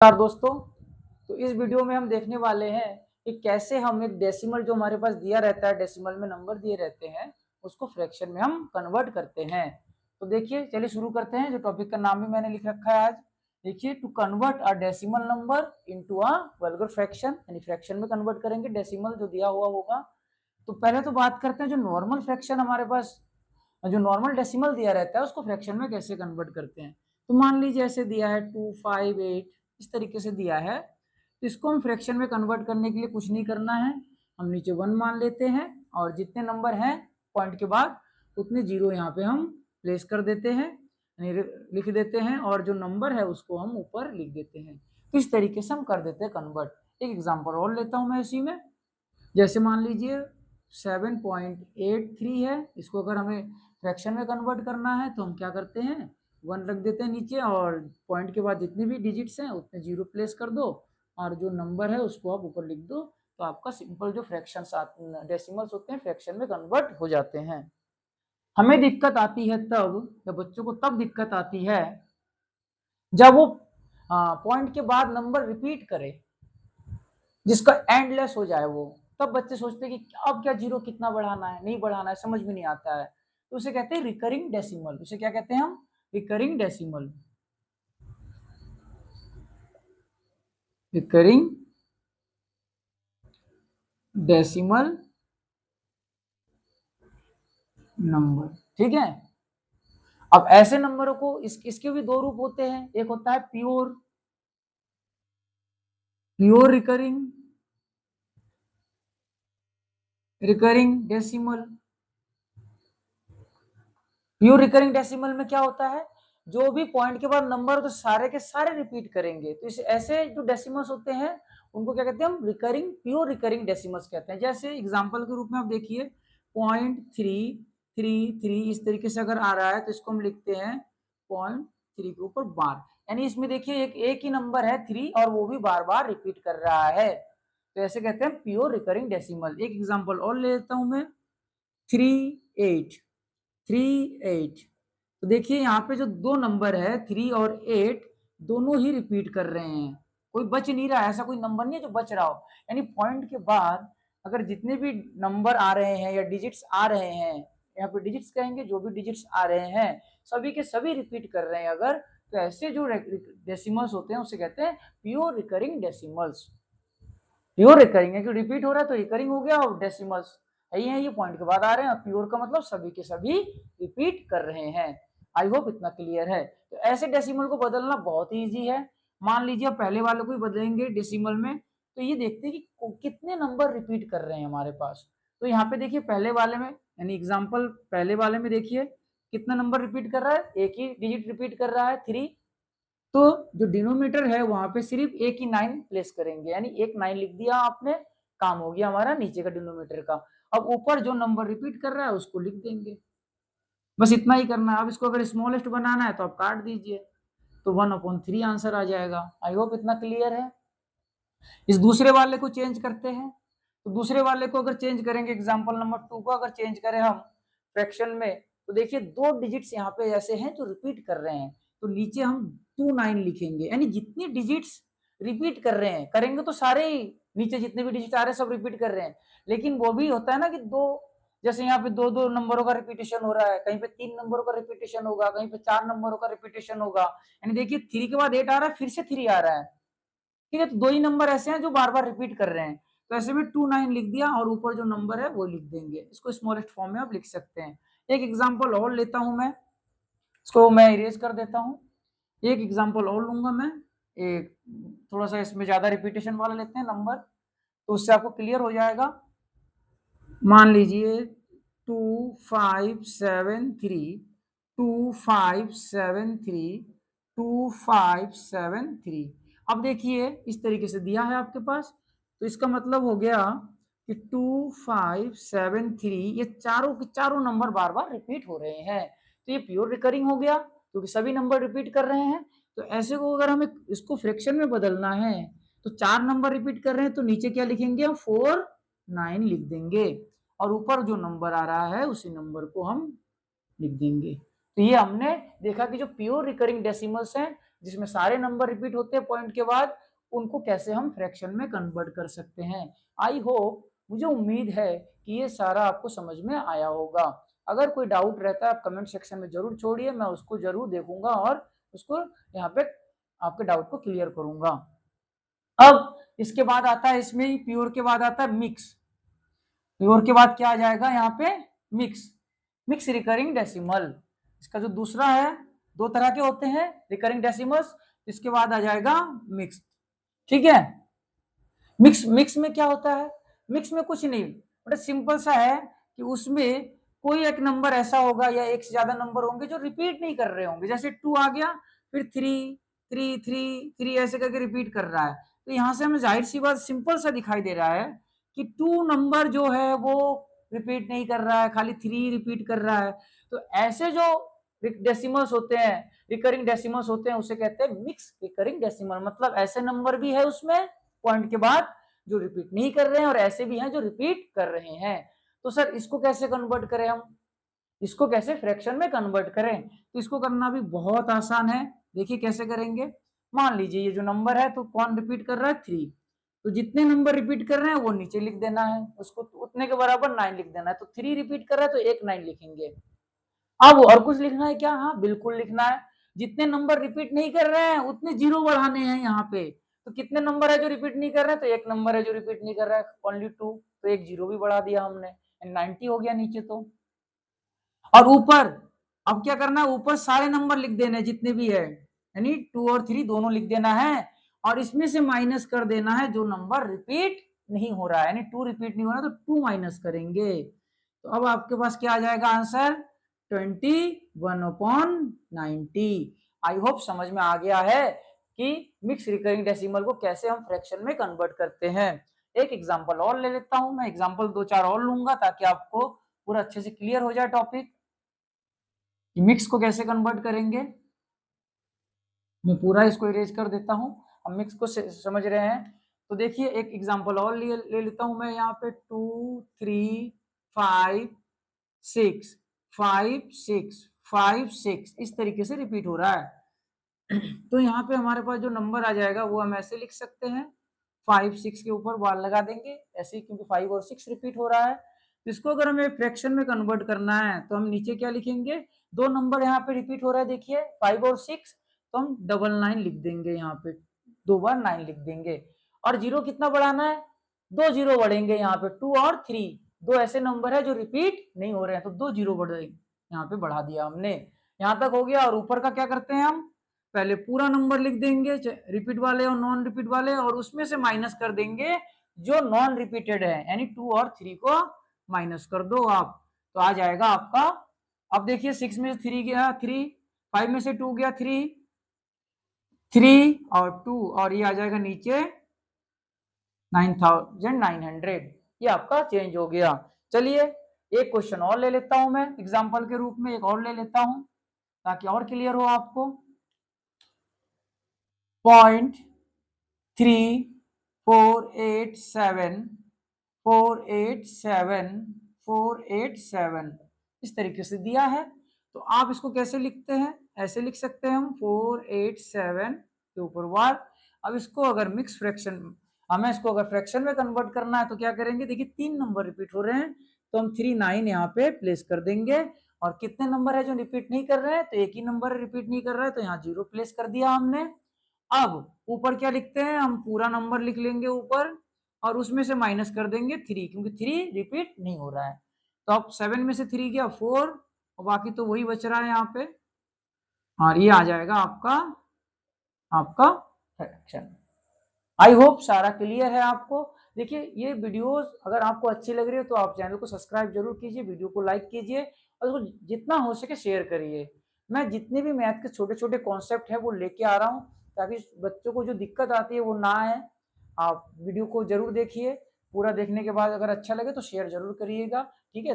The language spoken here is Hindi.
नमस्कार दोस्तों। तो इस वीडियो में हम देखने वाले हैं कि कैसे हम एक डेसिमल जो हमारे पास दिया रहता है, डेसिमल में नंबर दिए रहते हैं, उसको फ्रैक्शन में हम कन्वर्ट करते हैं। तो देखिए, चलिए शुरू करते हैं। जो टॉपिक का नाम भी मैंने लिख रखा है आज, देखिए, to convert a decimal number into a vulgar fraction, यानी फ्रैक्शन में कन्वर्ट करेंगे डेसिमल जो दिया हुआ होगा। तो पहले तो बात करते हैं जो नॉर्मल फ्रैक्शन हमारे पास, जो नॉर्मल डेसिमल दिया रहता है उसको फ्रैक्शन में कैसे कन्वर्ट करते हैं। तो मान लीजिए ऐसे दिया है 258, इस तरीके से दिया है। तो इसको हम फ्रैक्शन में कन्वर्ट करने के लिए कुछ नहीं करना है, हम नीचे 1 मान लेते हैं और जितने नंबर हैं पॉइंट के बाद उतने जीरो यहाँ पे हम प्लेस कर देते हैं, लिख देते हैं, और जो नंबर है उसको हम ऊपर लिख देते हैं। तो इस तरीके से हम कर देते हैं कन्वर्ट। एक एग्जाम्पल और लेता हूँ मैं इसी में। जैसे मान लीजिए 7.83 है, इसको अगर हमें फ्रैक्शन में कन्वर्ट करना है तो हम क्या करते हैं, 1 रख देते हैं नीचे, और पॉइंट के बाद जितने भी डिजिट्स हैं उतने जीरो प्लेस कर दो, और जो नंबर है उसको आप ऊपर लिख दो। तो आपका सिंपल जो फ्रैक्शन डेसिमल्स होते हैं फ्रैक्शन में कन्वर्ट हो जाते हैं। हमें दिक्कत आती है तब, या बच्चों को तब दिक्कत आती है जब वो पॉइंट के बाद नंबर रिपीट करे, जिसका एंडलेस हो जाए वो। तब बच्चे सोचते हैं कि अब क्या जीरो कितना बढ़ाना है, नहीं बढ़ाना है, समझ में नहीं आता है। तो उसे कहते हैं रिकरिंग डेसिमल। उसे क्या कहते हैं हम? Recurring decimal. Recurring decimal number, ठीक है। अब ऐसे नंबरों को इसके भी दो रूप होते हैं। एक होता है pure recurring decimal. Pure recurring decimal में क्या होता है, जो भी पॉइंट के बाद नंबर हो तो सारे के सारे रिपीट करेंगे। तो इस ऐसे जो डेसिमल्स होते हैं उनको क्या कहते हैं हम? रिकरिंग, प्योर रिकरिंग डेसिमल्स कहते हैं। जैसे एग्जांपल के रूप में आप देखिए 0.333 इस तरीके से अगर आ रहा है तो इसको हम लिखते हैं 0.3 के ऊपर बार, यानी इसमें देखिए एक ही नंबर है 3 और वो भी बार बार रिपीट कर रहा है। तो ऐसे कहते हैं प्योर रिकरिंग डेसिमल। एक एग्जाम्पल और ले लेता हूं मैं, 38। तो देखिए यहाँ पे जो दो नंबर है 3 और 8, दोनों ही रिपीट कर रहे हैं, कोई बच नहीं रहा है, ऐसा कोई नंबर नहीं है जो बच रहा हो। यानी पॉइंट के बाद अगर जितने भी नंबर आ रहे हैं या डिजिट्स आ रहे हैं, यहाँ पे डिजिट्स कहेंगे, जो भी डिजिट्स आ रहे हैं सभी के सभी रिपीट कर रहे हैं अगर, तो ऐसे जो डेसिमल्स होते हैं उसे कहते हैं pure recurring decimals. Pure recurring है कि रिपीट हो रहा है तो रिकरिंग हो गया, और डेसिमल्स यही है, ये पॉइंट के बाद आ रहे हैं। प्योर का मतलब सभी के सभी रिपीट कर रहे हैं। आई होप इतना क्लियर है। तो ऐसे डेसिमल को बदलना बहुत ईजी है। मान लीजिए पहले वाले को ही बदलेंगे डेसिमल में, तो ये देखते हैं कि कितने नंबर रिपीट कर रहे हैं हमारे पास। तो यहाँ पे देखिए पहले वाले में, यानी एग्जाम्पल पहले वाले में देखिए कितना नंबर रिपीट कर रहा है, एक ही डिजिट रिपीट कर रहा है 3। तो जो डिनोमीटर है वहां पे सिर्फ एक ही 9 प्लेस करेंगे, यानी एक 9 लिख दिया आपने, काम हो गया हमारा नीचे का डिनोमीटर का। अब ऊपर जो नंबर रिपीट कर रहा है उसको लिख देंगे, बस इतना ही करना है। अब इसको अगर स्मॉलेस्ट बनाना है तो आप काट दीजिए, तो 1/3 आंसर आ जाएगा। आई होप इतना क्लियर है। इस दूसरे वाले को चेंज करते हैं। तो दूसरे वाले को अगर चेंज करेंगे, एग्जाम्पल नंबर 2 को अगर चेंज करें हम फ्रैक्शन में, तो देखिए दो डिजिट्स यहाँ पे ऐसे हैं जो रिपीट कर रहे हैं, तो नीचे हम 29 लिखेंगे, यानी जितनी डिजिट्स रिपीट कर रहे हैं, करेंगे तो सारे ही नीचे जितने भी डिजिट आ रहे हैं सब रिपीट कर रहे हैं। लेकिन वो भी होता है ना कि दो, जैसे यहाँ पे दो दो नंबरों का रिपीटेशन हो रहा है, कहीं पे 3 नंबरों का रिपीटेशन होगा, कहीं पे 4 नंबरों का रिपीटेशन होगा। यानी देखिए 3 के बाद 8 आ रहा है, फिर से 3 आ रहा है, ठीक है। तो दो ही नंबर ऐसे हैं जो बार बार रिपीट कर रहे हैं, तो ऐसे में 29 लिख दिया और ऊपर जो नंबर है वो लिख देंगे। इसको स्मॉलेस्ट फॉर्म में आप लिख सकते हैं। एक एग्जांपल और लेता हूं मैं, इसको मैं इरेज कर देता हूं। एक एग्जांपल और लूंगा मैं, एक थोड़ा सा इसमें ज्यादा रिपीटेशन वाला लेते हैं नंबर, तो उससे आपको क्लियर हो जाएगा। मान लीजिए 2573, 2573, 2573। अब देखिए इस तरीके से दिया है आपके पास, तो इसका मतलब हो गया कि 2573, ये चारों के चारों नंबर बार बार रिपीट हो रहे हैं, तो ये प्योर रिकरिंग हो गया क्योंकि सभी नंबर रिपीट कर रहे हैं। तो ऐसे को अगर हमें इसको फ्रैक्शन में बदलना है, तो 4 नंबर रिपीट कर रहे हैं तो नीचे क्या लिखेंगे हम? 49 लिख देंगे, और ऊपर जो नंबर आ रहा है उसी नंबर को हम लिख देंगे। तो ये हमने देखा कि जो प्योर रिकरिंग डेसिमल्स हैं जिसमें सारे नंबर रिपीट होते हैं पॉइंट के बाद, उनको कैसे हम फ्रैक्शन में कन्वर्ट कर सकते हैं। आई होप, मुझे उम्मीद है कि ये सारा आपको समझ में आया होगा। अगर कोई डाउट रहता है आप कमेंट सेक्शन में जरूर छोड़िए, मैं उसको जरूर देखूंगा और उसको यहाँ पे आपके डाउट को क्लियर करूंगा। अब इसके बाद आता है, इसमें प्योर के बाद आता है मिक्स। प्योर के बाद क्या आ जाएगा यहाँ पे, मिक्स। मिक्स रिकरिंग डेसिमल, इसका जो दूसरा है, दो तरह के होते हैं रिकरिंग डेसिमल्स, इसके बाद आ जाएगा मिक्स। ठीक है, मिक्स मिक्स में क्या होता है, मिक्स में कुछ नहीं, बड़ा सिंपल सा है कि उसमें कोई एक नंबर ऐसा होगा या एक से ज्यादा नंबर होंगे जो रिपीट नहीं कर रहे होंगे। जैसे 2 आ गया, फिर 3 3 3 3 ऐसे करके रिपीट कर रहा है, तो यहां से हमें जाहिर सी बात सिंपल सा दिखाई दे रहा है कि 2 नंबर जो है वो रिपीट नहीं कर रहा है, खाली 3 रिपीट कर रहा है। तो ऐसे जो डेसिमल्स होते हैं, रिकरिंग डेसिमल्स होते हैं, उसे कहते हैं मिक्स रिकरिंग डेसिमल। मतलब ऐसे नंबर भी है उसमें पॉइंट के बाद जो रिपीट नहीं कर रहे हैं और ऐसे भी हैं जो रिपीट कर रहे हैं। तो सर इसको कैसे कन्वर्ट करें हम, इसको कैसे फ्रैक्शन में कन्वर्ट करें, तो इसको करना भी बहुत आसान है। देखिए कैसे करेंगे। मान लीजिए ये जो नंबर है तो कौन रिपीट कर रहा है, 3, तो जितने नंबर रिपीट कर रहे हैं वो नीचे लिख देना है, उसको उतने के बराबर 9 लिख देना है। तो 3 रिपीट कर रहा है तो एक 9 लिखेंगे। अब और कुछ लिखना है क्या, हाँ बिल्कुल लिखना है। जितने नंबर रिपीट नहीं कर रहे हैं उतने जीरो बढ़ाने हैं यहाँ पे। तो कितने नंबर है जो रिपीट नहीं कर रहे हैं, तो एक नंबर है जो रिपीट नहीं कर रहा है, ओनली 2, तो एक जीरो भी बढ़ा दिया हमने, 90 हो गया नीचे। तो और ऊपर अब क्या करना है, ऊपर सारे नंबर लिख देने जितने भी है, यानी 2 और 3 दोनों लिख देना है, और इसमें से माइनस कर देना है जो नंबर रिपीट नहीं हो रहा है, यानी 2 रिपीट नहीं हो रहा तो 2 माइनस करेंगे। तो अब आपके पास क्या आ जाएगा आंसर, 21/90। आई होप समझ में आ गया है कि मिक्स रिकरिंग डेसिमल को कैसे हम फ्रैक्शन में कन्वर्ट करते हैं। एक एग्जांपल और ले लेता हूं मैं, एग्जांपल 2-4 और लूंगा ताकि आपको पूरा अच्छे से क्लियर हो जाए टॉपिक कि मिक्स को कैसे कन्वर्ट करेंगे। मैं पूरा इसको इरेज कर देता हूं, हम मिक्स को समझ रहे हैं। तो देखिए एक एग्जांपल और ले लेता हूं मैं यहाँ पे, 2 3 5 6 5 6 5 6 इस तरीके से रिपीट हो रहा है। तो यहाँ पे हमारे पास जो नंबर आ जाएगा वो हम ऐसे लिख सकते हैं, 5 6 के ऊपर बार लगा देंगे ऐसे ही, क्योंकि 5 और 6 रिपीट हो रहा है। तो इसको अगर हमें फ्रैक्शन में कन्वर्ट करना है तो हम नीचे क्या लिखेंगे, दो नंबर यहाँ पे रिपीट हो रहा है देखिए 5 और 6, तो हम 99 लिख देंगे, यहाँ पे 2 बार 9 लिख देंगे। और जीरो कितना बढ़ाना है, 2 जीरो बढ़ेंगे यहाँ पे, 2 और 3, दो ऐसे नंबर है जो रिपीट नहीं हो रहे हैं तो 2 जीरो बढ़े, यहाँ पे बढ़ा दिया हमने। यहाँ तक हो गया। और ऊपर का क्या करते हैं हम, पहले पूरा नंबर लिख देंगे रिपीट वाले और नॉन रिपीट वाले, और उसमें से माइनस कर देंगे जो नॉन रिपीटेड है, यानी 2 और 3 को माइनस कर दो आप, तो आ जाएगा आपका। अब देखिए 6 में से 3 गया 3, 5 में से 2 गया 3, 3 और 2, और ये आ जाएगा नीचे 9900, ये आपका चेंज हो गया। चलिए एक क्वेश्चन और ले लेता हूं मैं एग्जांपल के रूप में, एक और ले लेता हूं ताकि और क्लियर हो आपको। 0.3487487 इस तरीके से दिया है। तो आप इसको कैसे लिखते हैं, ऐसे लिख सकते हैं हम 487 के ऊपर वार। अब इसको अगर मिक्स फ्रैक्शन, हमें इसको अगर फ्रैक्शन में कन्वर्ट करना है तो क्या करेंगे, देखिए 3 नंबर रिपीट हो रहे हैं तो हम 39 यहाँ पे प्लेस कर देंगे, और कितने नंबर है जो रिपीट नहीं कर रहे हैं, तो एक ही नंबर रिपीट नहीं कर रहा है तो यहाँ 0 प्लेस कर दिया हमने। अब ऊपर क्या लिखते हैं, हम पूरा नंबर लिख लेंगे ऊपर, और उसमें से माइनस कर देंगे 3, क्योंकि 3 रिपीट नहीं हो रहा है। तो अब 7 में से 3 गया 4, और बाकी तो वही बच रहा है यहाँ पे, और ये आ जाएगा आपका आपका फ्रैक्शन। आई होप सारा क्लियर है आपको। देखिए ये वीडियोस अगर आपको अच्छी लग रही है तो आप चैनल को सब्सक्राइब जरूर कीजिए, वीडियो को लाइक कीजिए, और उसको जितना हो सके शेयर करिए। मैं जितने भी मैथ के छोटे छोटे कॉन्सेप्ट है वो लेके आ रहा हूँ ताकि बच्चों को जो दिक्कत आती है वो ना आए। आप वीडियो को जरूर देखिए, पूरा देखने के बाद अगर अच्छा लगे तो शेयर जरूर करिएगा। ठीक है।